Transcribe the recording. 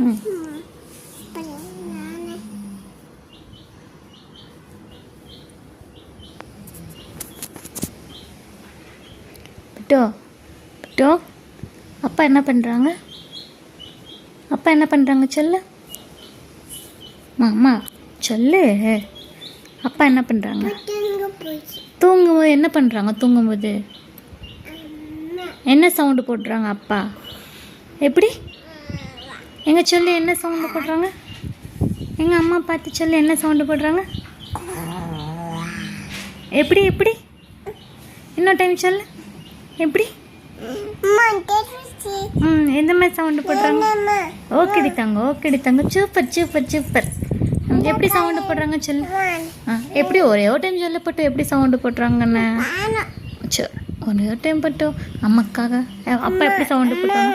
ம் பிட்டோ பிட்டோ அப்பா என்ன பண்ணுறாங்க? அப்பா என்ன பண்ணுறாங்க சொல்லு. அம்மா சொல்லு. அப்பா என்ன பண்ணுறாங்க? தூங்கும்போது என்ன பண்ணுறாங்க? தூங்கும்போது என்ன சவுண்டு போடுறாங்க அப்பா? எப்படி எங்க சொல்லு, என்ன சவுண்டு போடுறாங்க? எங்கள் அம்மா பார்த்து சொல்லு, என்ன சவுண்டு போடுறாங்க? எப்படி எப்படி இன்னொரு டைம் சொல்லு. எப்படி? எந்த மாதிரி சவுண்டு போடுறாங்க? ஓகேடி தங்க, ஓகேடி தங்க, சூப்பர் சூப்பர் சூப்பர். எப்படி சவுண்டு போடுறாங்க சொல்லு. எப்படி ஒரே ஒரு டைம் சொல்லப்பட்டு எப்படி சவுண்டு போடுறாங்கன்னு? சரி ஒரே ஒரு டைம் பட்டு அம்மாக்காக. அப்பா எப்படி சவுண்டு போடுறாங்க?